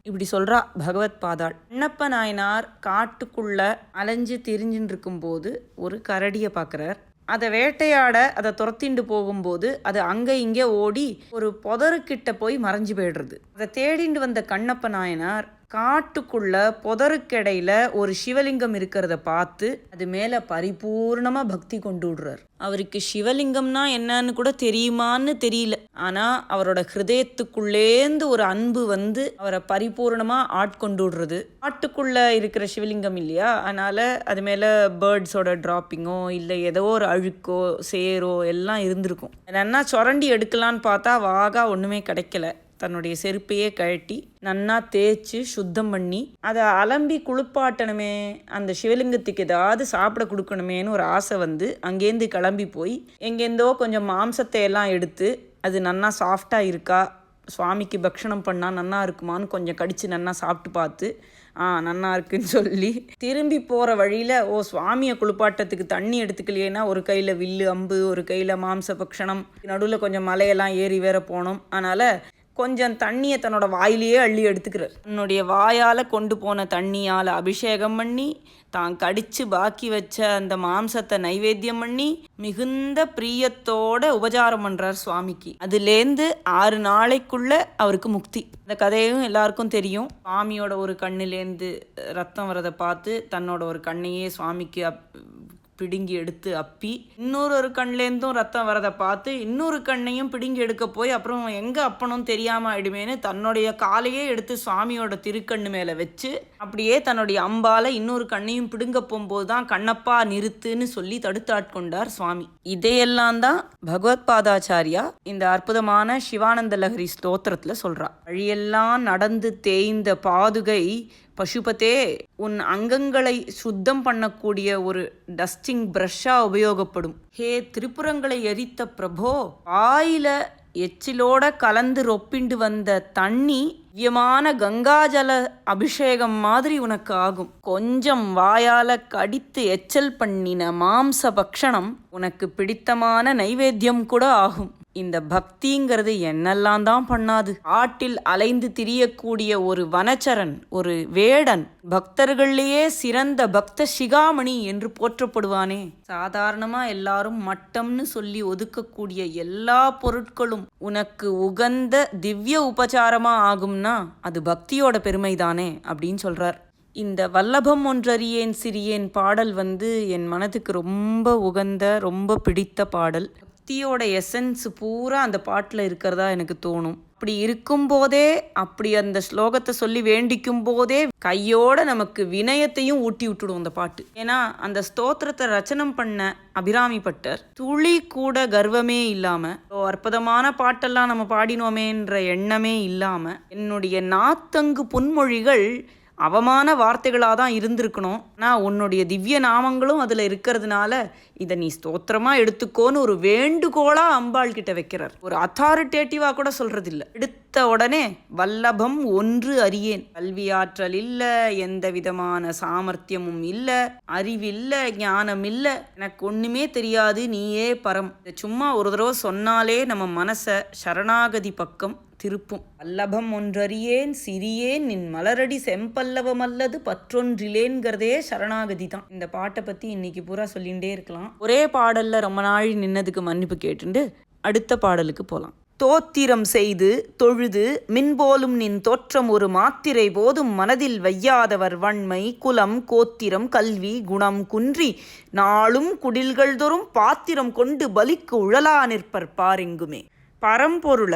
இப்படி சொல்றா பகவத் பாதாள். கண்ணப்ப நாயனார் காட்டுக்குள்ள அலைஞ்சு திரிஞ்சுட்டு இருக்கும்போது ஒரு கரடியை பார்க்குறார். அதை வேட்டையாட அதை துரத்திண்டு போகும்போது அது அங்கே இங்கே ஓடி ஒரு புதருக்கிட்ட போய் மறைஞ்சு போயிடுறது. அதை தேடிண்டு வந்த கண்ணப்ப நாயனார் காட்டுக்குள்ள புதருக்கிடையில ஒரு சிவலிங்கம் இருக்கிறத பார்த்து அது மேலே பரிபூர்ணமாக பக்தி கொண்டு விடுறார். அவருக்கு சிவலிங்கம்னா என்னன்னு கூட தெரியுமான்னு தெரியல. ஆனால் அவரோட ஹிருதயத்துக்குள்ளேந்து ஒரு அன்பு வந்து அவரை பரிபூர்ணமாக ஆட்கொண்டு விடுறது. காட்டுக்குள்ளே இருக்கிற சிவலிங்கம் இல்லையா, அதனால் அது மேலே பேர்ட்ஸோட ட்ராப்பிங்கோ இல்லை ஏதோ ஒரு அழுக்கோ சேரோ எல்லாம் இருந்திருக்கும். என்னன்னா சுரண்டி எடுக்கலான்னு பார்த்தா வாகா ஒன்றுமே கிடைக்கல. தன்னுடைய செருப்பையே கழட்டி நன்னா தேய்ச்சி சுத்தம் பண்ணி அதை அலம்பி குளிப்பாட்டணுமே, அந்த சிவலிங்கத்துக்கு ஏதாவது சாப்பிட கொடுக்கணுமேனு ஒரு ஆசை வந்து அங்கேருந்து கிளம்பி போய் எங்கேருந்தோ கொஞ்சம் மாம்சத்தை எல்லாம் எடுத்து அது நன்னா சாஃப்டாக இருக்கா, சுவாமிக்கு பக்ஷணம் பண்ணால் நன்னா இருக்குமான்னு கொஞ்சம் கடித்து நன்னா சாப்பிட்டு பார்த்து நன்னா இருக்குன்னு சொல்லி திரும்பி போகிற வழியில் சுவாமியை குளிப்பாட்டத்துக்கு தண்ணி எடுத்துக்கலையேன்னா ஒரு கையில் வில்லு அம்பு ஒரு கையில் மாம்ச பக்ஷணம், நடுவில் கொஞ்சம் மலையெல்லாம் ஏறி வேற போனோம். அதனால் கொஞ்சம் தண்ணியை தன்னோட வாயிலேயே அள்ளி எடுத்துக்கிறார். தன்னுடைய வாயால் கொண்டு போன தண்ணியால் அபிஷேகம் பண்ணி தான் கடித்து பாக்கி வச்ச அந்த மாம்சத்தை நைவேத்தியம் பண்ணி மிகுந்த பிரியத்தோட உபச்சாரம் பண்ணுறார் சுவாமிக்கு. அதுலேருந்து 6 நாளைக்குள்ள அவருக்கு முக்தி. இந்த கதையும் எல்லாருக்கும் தெரியும். சுவாமியோட ஒரு கண்ணிலேருந்து ரத்தம் வரதை பார்த்து தன்னோட ஒரு கண்ணையே சுவாமிக்கு பிடுங்கி எடுத்து அப்பி இன்னொரு கண்லேருந்தும் ரத்தம் வரதை பார்த்து இன்னொரு கண்ணையும் பிடுங்கி எடுக்க போய் அப்புறம் எங்கே அப்பனும் தெரியாமல் ஆயிடுமேனு தன்னுடைய காலையே எடுத்து சுவாமியோட திருக்கண்ணு மேலே வச்சு அப்படியே தன்னுடைய அம்பால் இன்னொரு கண்ணையும் பிடுங்க போகும்போது தான் கண்ணப்பா நிறுத்துன்னு சொல்லி தடுத்தாட்கொண்டார் சுவாமி. இதையெல்லாம் தான் பகவத் பாதாச்சாரியா இந்த அற்புதமான சிவானந்த லஹரி ஸ்தோத்திரத்தில் சொல்றா. வழியெல்லாம் நடந்து தேய்ந்த பாதுகை பசுபதே உன் அங்கங்களை சுத்தம் பண்ணக்கூடிய ஒரு டஸ்டிங் பிரஷ்ஷா உபயோகப்படும். ஹே திரிபுரங்களை எரித்த பிரபோ, வாயில எச்சிலோட கலந்து ரொப்பிண்டு வந்த தண்ணி திவ்யமான கங்காஜல அபிஷேகம் மாதிரி உனக்கு ஆகும். கொஞ்சம் வாயால கடித்து எச்சல் பண்ணின மாம்ச பக்ஷணம் உனக்கு பிடித்தமான நைவேத்தியம் கூட ஆகும். இந்த பக்திங்கிறது என்னெல்லாம் தான் பண்ணாது. ஆட்டில் அலைந்து திரியக்கூடிய ஒரு வனச்சரன், ஒரு வேடன், பக்தர்கள்லேயே சிறந்த பக்த சிகாமணி என்று போற்றப்படுவானே. சாதாரணமா எல்லாரும் மட்டம்னு சொல்லி ஒதுக்கக்கூடிய எல்லா பொருட்களும் உனக்கு உகந்த திவ்ய உபச்சாரமா ஆகும்னா அது பக்தியோட பெருமைதானே அப்படின்னு சொல்றார். இந்த வல்லபம் ஒன்றறியேன் சிறியேன் பாடல் என் மனதுக்கு ரொம்ப உகந்த ரொம்ப பிடித்த பாடல். பக்தியோட எசன்ஸ் பூரா அந்த பாட்டில் இருக்கிறதா எனக்கு தோணும். அப்படி இருக்கும்போதே, அப்படி அந்த ஸ்லோகத்தை சொல்லி வேண்டிக்கும் போதே கையோட நமக்கு வினயத்தையும் ஊட்டி விட்டுடும் அந்த பாட்டு. ஏன்னா அந்த ஸ்தோத்திரத்தை ரச்சனம் பண்ண அபிராமி பட்டர் துளி கூட கர்வமே இல்லாம, அற்புதமான பாட்டெல்லாம் நம்ம பாடினோமேன்ற எண்ணமே இல்லாம, என்னுடைய நாத்தங்கு புன்மொழிகள் அவமான வார்த்தைகளாக தான் இருந்திருக்கணும், ஆனால் உன்னுடைய திவ்ய நாமங்களும் அதில் இருக்கிறதுனால இதை நீ ஸ்தோத்திரமாக எடுத்துக்கோன்னு ஒரு வேண்டுகோளாக அம்பாள் கிட்ட வைக்கிறார். ஒரு அத்தாரிட்டேட்டிவாக கூட சொல்கிறதில்ல. எடுத்த உடனே வல்லபம் ஒன்று அறியேன், கல்வி ஆற்றல் இல்லை, எந்த விதமான சாமர்த்தியமும் இல்லை, அறிவில்லை, ஞானம் இல்லை, எனக்கு ஒன்றுமே தெரியாது, நீயே பரம். சும்மா ஒரு தடவை சொன்னாலே நம்ம மனசை சரணாகதி பக்கம் திருப்பும். வல்லபம் ஒன்றறியேன் சிறியேன் நின் மலரடி செம்பல்லவம் அல்லது பற்றொன்றிலேங்கிறதே சரணாகதி தான். இந்த பாட்டை பற்றி இன்னைக்கு பூரா சொல்லிகிட்டே இருக்கலாம். ஒரே பாடலில் ரொம்ப நாள் நின்னதுக்கு மன்னிப்பு கேட்டுண்டு அடுத்த பாடலுக்கு போகலாம். தோத்திரம் செய்து தொழுது மின்போலும் நின் தோற்றம் ஒரு மாத்திரை போதும் மனதில் வையாதவர் வன்மை குலம் கோத்திரம் கல்வி குணம் குன்றி நாளும் குடில்கள் தோறும் பாத்திரம் கொண்டு பலிக்கு உழலா நிற்பர் பாரெங்குமே. பரம்பொருள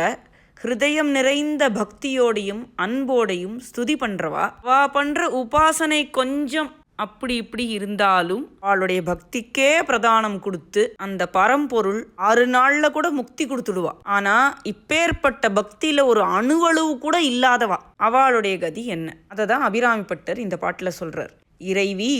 ஹிருதயம் நிறைந்த பக்தியோடையும் அன்போடையும் ஸ்துதி பண்றவா வா பண்ற உபாசனை கொஞ்சம் அப்படி இப்படி இருந்தாலும் அவளுடைய பக்திக்கே பிரதானம் கொடுத்து அந்த பரம்பொருள் 6 நாள்ல கூட முக்தி கொடுத்துடுவா. ஆனா இப்பேற்பட்ட பக்தியில ஒரு அணுவளவு கூட இல்லாதவா அவளுடைய கதி என்ன? அதை தான் அபிராமி பட்டர் இந்த பாட்டுல சொல்றார். இறைவி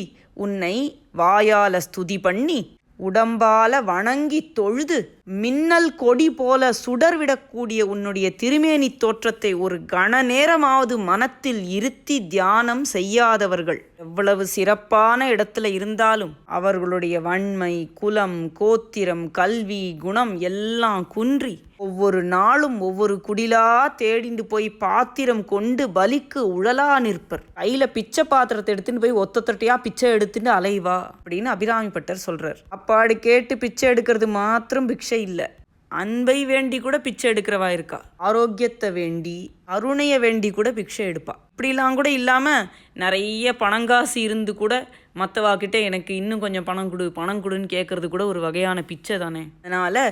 உன்னை வாயால ஸ்துதி பண்ணி உடம்பால வணங்கி தொழுது மின்னல் கொடி போல சுடர்விடக்கூடிய உன்னுடைய திருமேனி தோற்றத்தை ஒரு கண நேரமாவது மனத்தில் இருத்தி தியானம் செய்யாதவர்கள் எவ்வளவு சிறப்பான இடத்துல இருந்தாலும் அவர்களுடைய வன்மை குலம் கோத்திரம் கல்வி குணம் எல்லாம் குன்றி ஒவ்வொரு நாளும் ஒவ்வொரு குடிலா தேடிண்டு போய் பாத்திரம் கொண்டு பலிக்கு உழலா நிற்பர். கையில பிச்சை பாத்திரத்தை எடுத்துட்டு போய் ஒத்தொத்தட்டையா பிச்சை எடுத்துட்டு அலைவா அப்படின்னு அபிராமி பட்டர் சொல்றார். அப்பாடு கேட்டு பிச்சை எடுக்கிறது மாத்திரம் பிக்ஷை இல்லை, அன்பை வேண்டி கூட பிச்சை எடுக்கிறவா இருக்கா. ஆரோக்கியத்தை வேண்டி அருணையை வேண்டி கூட பிக்ஷை எடுப்பா. இப்படிலாம் கூட இல்லாமல் நிறைய பணங்காசு இருந்து கூட மற்றவாக்கிட்ட எனக்கு இன்னும் கொஞ்சம் பணம் கொடுன்னு கேட்கறது கூட ஒரு வகையான பிச்சை தானே. அதனால்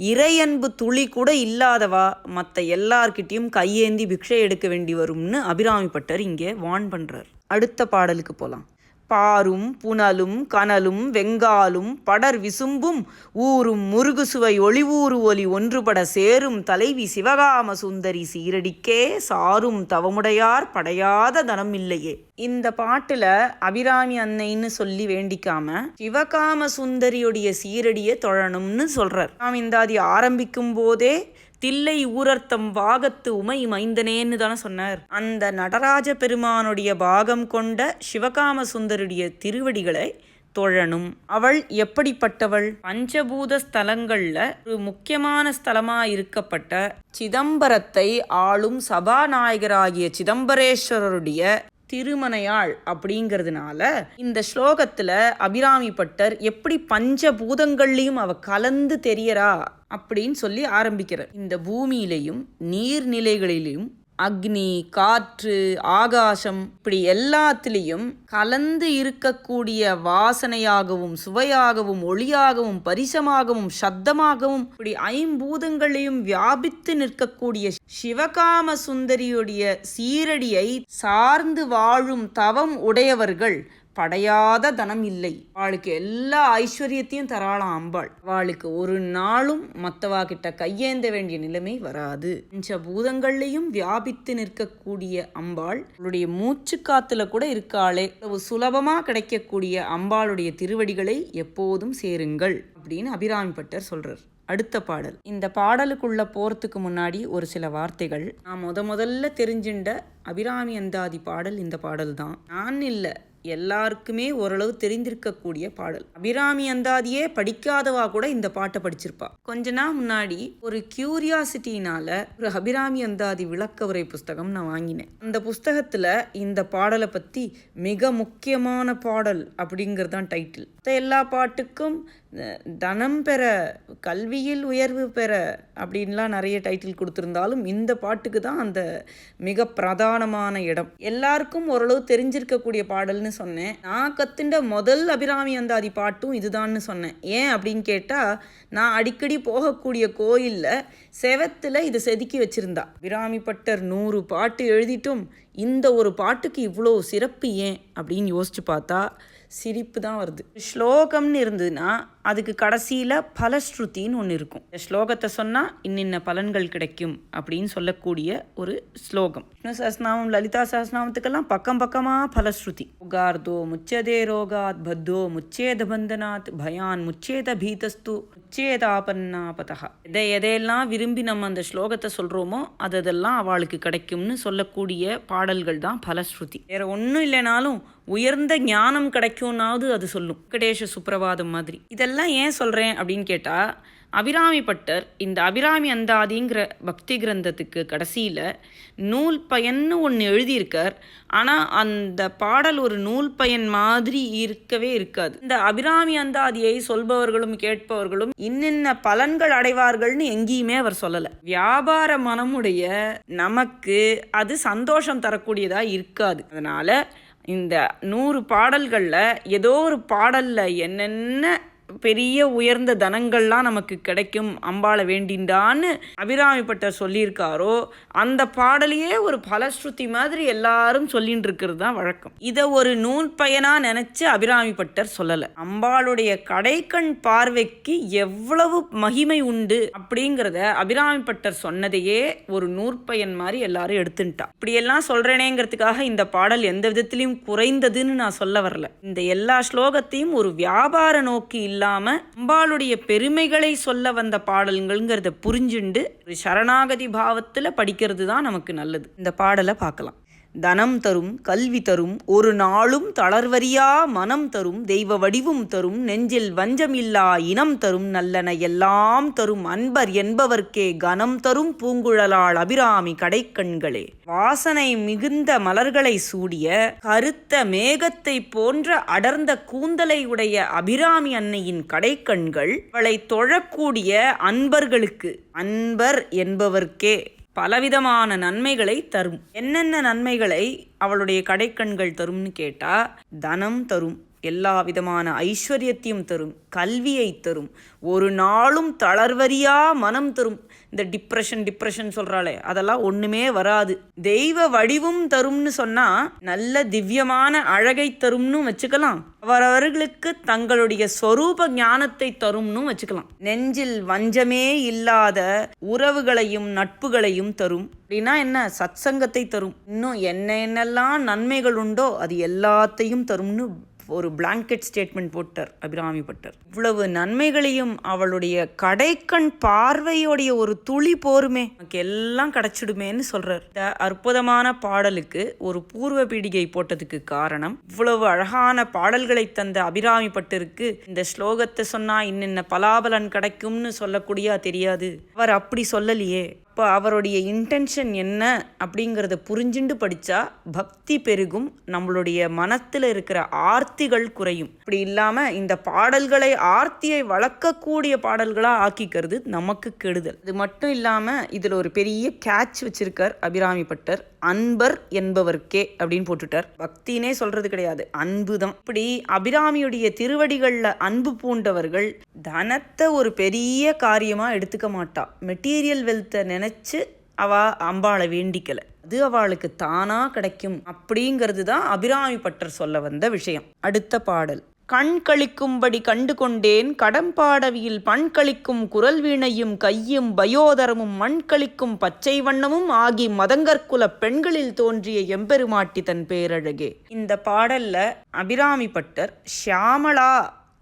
இறையன்பு துளி கூட இல்லாதவா மற்ற எல்லார்கிட்டையும் கையேந்தி பிக்ஷை எடுக்க வேண்டி வரும்னு அபிராமி பட்டர் இங்கே வான் பண்ணுறார். அடுத்த பாடலுக்கு போகலாம். பாரும் புனலும் கனலும் வெங்காலும் படர் விசும்பும் ஊரும் முருகுசுவை ஒளிவூறு ஒலி ஒன்றுபட சேரும் தலைவி சிவகாம சுந்தரி சீரடிக்கே சாரும் தவமுடையார் படையாத தனம் இல்லையே. இந்த பாட்டுல அபிராமி அன்னைன்னு சொல்லி வேண்டிக்காம சிவகாம சுந்தரியுடைய சீரடியை தொழணும்னு சொல்றார். இந்தாதி ஆரம்பிக்கும் போதே தில்லை ஊரர்த்தம் வாகத்து உமை மைந்தனேன்னு தானே சொன்னார். அந்த நடராஜ பெருமானுடைய பாகம் கொண்ட சிவகாம சுந்தருடைய திருவடிகளை தொழணும். அவள் எப்படிப்பட்டவள்? பஞ்சபூத ஸ்தலங்கள்ல ஒரு முக்கியமான ஸ்தலமா இருக்கப்பட்ட சிதம்பரத்தை ஆளும் சபாநாயகராகிய சிதம்பரேஸ்வரருடைய திருமனையாள் அப்படிங்கிறதுனால இந்த ஸ்லோகத்துல அபிராமி பட்டர் எப்படி பஞ்சபூதங்கள்லையும் அவ கலந்து தெரியறா அப்படின்னு சொல்லி ஆரம்பிக்கிறார். இந்த பூமியிலையும் நீர்நிலைகளிலும் அக்னி காற்று ஆகாசம் இப்படி எல்லாத்திலையும் கலந்து இருக்கக்கூடிய வாசனையாகவும் சுவையாகவும் ஒளியாகவும் பரிசமாகவும் சத்தமாகவும் இப்படி 5 பூதங்களையும் வியாபித்து நிற்கக்கூடிய சிவகாம சுந்தரியுடைய சீரடியை சார்ந்து வாழும் தவம் உடையவர்கள் படையாத தனம் இல்லை. அவளுக்கு எல்லா ஐஸ்வர்யத்தையும் தராளாம் அம்பாள். அவளுக்கு ஒரு நாளும் மற்றவா கிட்ட கையேந்த வேண்டிய நிலைமை வராது. பஞ்சபூதங்கள்லையும் வியாபித்து நிற்கக்கூடிய அம்பாள் அவளுடைய மூச்சு காத்துல கூட இருக்காளே. சுலபமா கிடைக்கக்கூடிய அம்பாளுடைய திருவடிகளை எப்போதும் சேருங்கள் அப்படின்னு அபிராமி பட்டர் சொல்றார். அடுத்த பாடல். இந்த பாடலுக்குள்ள போறதுக்கு முன்னாடி ஒரு சில வார்த்தைகள். நான் முதல்ல தெரிஞ்சின்ற அபிராமி அந்தாதி பாடல் இந்த பாடல் தான். நான் இல்லை, எல்லாருக்குமே ஓரளவு தெரிந்திருக்கக்கூடிய பாடல். அபிராமி அந்தாதியே படிக்காதவா கூட இந்த பாட்டை படிச்சிருப்பா. கொஞ்ச நாள் முன்னாடி ஒரு கியூரியாசிட்டினால ஒரு அபிராமி அந்தாதி விளக்க உரை புஸ்தகம் நான் வாங்கினேன். அந்த புஸ்தகத்துல இந்த பாடலை பத்தி மிக முக்கியமான பாடல் அப்படிங்கிறது தான் டைட்டில். எல்லா பாட்டுக்கும் தனம் பெற கல்வியில் உயர்வு பெற அப்படின்லாம் நிறைய டைட்டில் கொடுத்துருந்தாலும் இந்த பாட்டுக்கு தான் அந்த மிக பிரதானமான இடம். எல்லாருக்கும் ஓரளவு தெரிஞ்சிருக்கக்கூடிய பாடல்னு சொன்னேன். நான் கத்துண்ட முதல் அபிராமி அந்தாதி பாட்டும் இதுதான்னு சொன்னேன். ஏன் அப்படின்னு கேட்டால், நான் அடிக்கடி போகக்கூடிய கோயிலில் செவத்தில் இது செதுக்கி வச்சுருந்தா. அபிராமி பட்டர் 100 பாட்டு எழுதிட்டும் இந்த ஒரு பாட்டுக்கு இவ்வளோ சிறப்பு ஏன் அப்படின்னு யோசிச்சு பார்த்தா சிரிப்பு தான் வருது. ஸ்லோகம்னு இருந்ததுன்னா அதுக்கு கடைசியில் பலஸ்ருதின்னு ஒன்று இருக்கும். இந்த ஸ்லோகத்தை சொன்னால் இன்னின்ன பலன்கள் கிடைக்கும் அப்படின்னு சொல்லக்கூடிய ஒரு ஸ்லோகம். விஷ்ணு சஹஸ்ரநாமம் லலிதா சஹஸ்ரநாமத்துக்கெல்லாம் பக்கம் பக்கமாக பலஸ்ருதி. உகார்தோ முச்சதே ரோகாத் பத்தோ முச்சேத பந்தனாத் பயான் முச்சேத பீதஸ்து முச்சேதாபன்னாபதா. எதையெல்லாம் விரும்பி நம்ம அந்த ஸ்லோகத்தை சொல்கிறோமோ அதெல்லாம் அவளுக்கு கிடைக்கும்னு சொல்லக்கூடிய பாடல்கள் தான் பலஸ்ருதி. வேற ஒன்றும் இல்லைனாலும் உயர்ந்த ஞானம் கிடைக்கும்னாவது அது சொல்லும். வெங்கடேஷ சுப்ரபாதம் மாதிரி. இதெல்லாம் ஏன் சொல்கிறேன் அப்படின்னு கேட்டால், அபிராமி பட்டர் இந்த அபிராமி அந்தாதிங்கிற பக்தி கிரந்தத்துக்கு கடைசியில் நூல் பயன்னு ஒன்று எழுதியிருக்கார். ஆனால் அந்த பாடல் ஒரு நூல் பயன் மாதிரி இருக்கவே இருக்காது. இந்த அபிராமி அந்தாதியை சொல்பவர்களும் கேட்பவர்களும் இன்னின்ன பலன்கள் அடைவார்கள்னு எங்கேயுமே அவர் சொல்லலை. வியாபார மனமுடைய நமக்கு அது சந்தோஷம் தரக்கூடியதாக இருக்காது. அதனால் இந்த 100 பாடல்களில் ஏதோ ஒரு பாடலில் என்னென்ன பெரிய உயர்ந்த தனங்கள்லாம் நமக்கு கிடைக்கும் அம்பாளை வேண்டின்டான்னு அபிராமி பட்டர் சொல்லியிருக்காரோ அந்த பாடலையே ஒரு பலஸ்ருதி மாதிரி எல்லாரும் சொல்லிட்டு இருக்கிறது தான் வழக்கம். இதை ஒரு நூல் பயனாக நினச்சி அபிராமி பட்டர் சொல்லலை. அம்பாளுடைய கடைக்கண் பார்வைக்கு எவ்வளவு மகிமை உண்டு அப்படிங்கிறத அபிராமி பட்டர் சொன்னதையே ஒரு நூற்பயன் மாதிரி எல்லாரும் எடுத்துட்டா. இப்படியெல்லாம் சொல்கிறேனேங்கிறதுக்காக இந்த பாடல் எந்த விதத்திலையும் குறைந்ததுன்னு நான் சொல்ல வரல. இந்த எல்லா ஸ்லோகத்தையும் ஒரு வியாபார நோக்கி இல்லாம அம்பாளுடைய பெருமைகளை சொல்ல வந்த பாடல்கள்ங்கிறத புரிஞ்சுண்டு சரணாகதி பாவத்தில் படிக்கிறது தான் நமக்கு நல்லது. இந்த பாடலை பார்க்கலாம். தனம் தரும், கல்வி தரும், ஒரு நாளும் தளர்வரியா மனம் தரும், தெய்வ வடிவும் தரும், நெஞ்சில் வஞ்சமில்லா இனம் தரும், நல்லன எல்லாம் தரும், அன்பர் என்பவர்க்கே கனம் தரும் பூங்குழலாள் அபிராமி கடைக்கண்களே. வாசனை மிகுந்த மலர்களை சூடிய கருத்த மேகத்தை போன்ற அடர்ந்த கூந்தலை உடைய அபிராமி அன்னையின் கடைக்கண்கள் அவளை தொழக்கூடிய அன்பர்களுக்கு, அன்பர் என்பவர்க்கே பலவிதமான நன்மைகளை தரும். என்னென்ன நன்மைகளை அவளுடைய கடைக்கண்கள் தரும்னு கேட்டால், தனம் தரும், எல்லா விதமான ஐஸ்வர்யத்தையும் தரும், கல்வியை தரும், ஒரு நாளும் தளர்வரியா மனம் தரும். இந்த டிப்ரெஷன் சொல்கிறாளே அதெல்லாம் ஒன்றுமே வராது. தெய்வ வடிவும் தரும்னு சொன்னால் நல்ல திவ்யமான அழகை தரும்னு வச்சுக்கலாம். அவரவர்களுக்கு தங்களுடைய சொரூப ஞானத்தை தரும்னு வச்சுக்கலாம். நெஞ்சில் வஞ்சமே இல்லாத உறவுகளையும் நட்புகளையும் தரும். அப்படின்னா என்ன? சத்சங்கத்தை தரும். இன்னும் என்னென்னலாம் நன்மைகள் உண்டோ அது எல்லாத்தையும் தரும்னு ஒரு பிளாங்கெட் ஸ்டேட்மெண்ட் போட்டார் அபிராமி பட்டர். இவ்வளவு நன்மைகளையும் அவளுடைய கடைக்கண் பார்வையோடைய ஒரு துளி போருமே நமக்கு எல்லாம் கிடைச்சிடுமேன்னு சொல்றார். இந்த அற்புதமான பாடலுக்கு ஒரு பூர்வ பீடிகை போட்டதுக்கு காரணம், இவ்வளவு அழகான பாடல்களை தந்த அபிராமி பட்டருக்கு இந்த ஸ்லோகத்தை சொன்னா இன்னென்ன பலாபலன் கிடைக்கும்னு சொல்லக்கூடியா தெரியாது. அவர் அப்படி சொல்லலையே. இப்போ அவருடைய இன்டென்ஷன் என்ன அப்படிங்கிறத புரிஞ்சுண்டு படித்தா பக்தி பெருகும், நம்மளுடைய மனத்தில் இருக்கிற ஆர்த்திகள் குறையும். இப்படி இல்லாமல் இந்த பாடல்களை ஆர்த்தியை வளர்க்கக்கூடிய பாடல்களாக ஆக்கிக்கிறது நமக்கு கெடுதல். இது மட்டும் இல்லாமல் இதில் ஒரு பெரிய கேட்ச் வச்சிருக்கார் அபிராமி பட்டர். அன்பர் என்பவர்க்கே அப்படின்னு போட்டுட்டார். பக்தினே சொல்றது கிடையாது, அன்பு தான். இப்படி அபிராமியுடைய திருவடிகளில் அன்பு பூண்டவர்கள் தனத்தை ஒரு பெரிய காரியமாக எடுத்துக்க மாட்டா. மெட்டீரியல் வெல்த்தை நினைச்சு அவ அம்பாளை வேண்டிக்கல, அது அவளுக்கு தானா கிடைக்கும் அப்படிங்கிறது தான் அபிராமி பட்டர் சொல்ல வந்த விஷயம். அடுத்த பாடல். கண் கழிக்கும்படி கண்டு கொண்டேன் கடம்பாடவியில் பண் கழிக்கும் குரல் வீணையும் கையும் பயோதரமும் மண் கழிக்கும் பச்சை வண்ணமும் ஆகி மதங்கற்குல பெண்களில் தோன்றிய எம்பெருமாட்டி தன் பேரழகே. இந்த பாடல்ல அபிராமி பட்டர் ஷியாமளா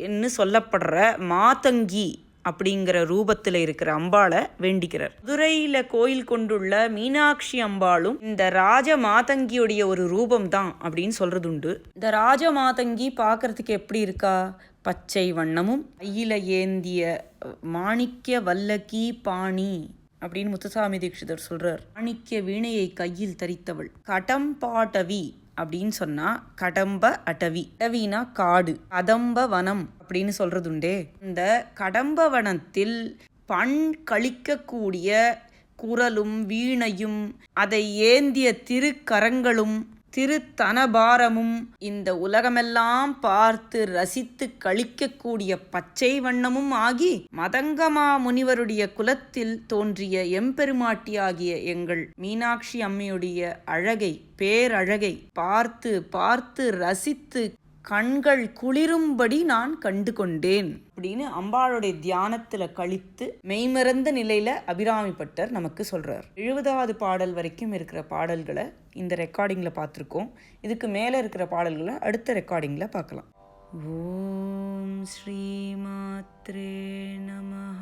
என்று சொல்லப்படுற மாதங்கி அப்படிங்கிற ரூபத்தில் இருக்கிற அம்பாளை வேண்டிக்கிறார். மதுரையில் கோயில் கொண்டுள்ள மீனாட்சி அம்பாளும் இந்த ராஜ மாதங்கியுடைய ஒரு ரூபம் தான் அப்படின்னு சொல்றது உண்டு. இந்த ராஜ மாதங்கி பார்க்கறதுக்கு எப்படி இருக்கா? பச்சை வண்ணமும் கையில ஏந்திய மாணிக்க வல்லகி பாணி அப்படின்னு முத்துசாமி தீட்சிதர் சொல்றார். மாணிக்க வீணையை கையில் தரித்தவள். கடம்பாடவி அப்படின்னு சொன்னா கடம்ப அடவி, அடவினா காடு, கதம்ப வனம் அப்படின்னு சொல்றதுண்டே. இந்த கடம்ப வனத்தில் பண் கழிக்கக்கூடிய குரலும் வீணையும் அதை ஏந்திய திருக்கரங்களும் திருத்தனபாரமும் இந்த உலகமெல்லாம் பார்த்து ரசித்து கழிக்கக்கூடிய பச்சை வண்ணமும் ஆகி மதங்கமா முனிவருடைய குலத்தில் தோன்றிய எம்பெருமாட்டி ஆகிய எங்கள் மீனாட்சி அம்மையுடைய அழகை, பேரழகை பார்த்து பார்த்து ரசித்து கண்கள் குளிரும்படி நான் கண்டு கொண்டேன் அப்படின்னு அம்பாளுடைய தியானத்துல கழித்து மெய்மறந்த நிலையில அபிராமி பட்டர் நமக்கு சொல்றார். 70வது பாடல் வரைக்கும் இருக்கிற பாடல்களை இந்த ரெக்கார்டிங்ல பார்த்துருக்கோம். இதுக்கு மேல இருக்கிற பாடல்களை அடுத்த ரெக்கார்டிங்ல பார்க்கலாம். ஓம் ஸ்ரீ மாத்ரே நமஹ.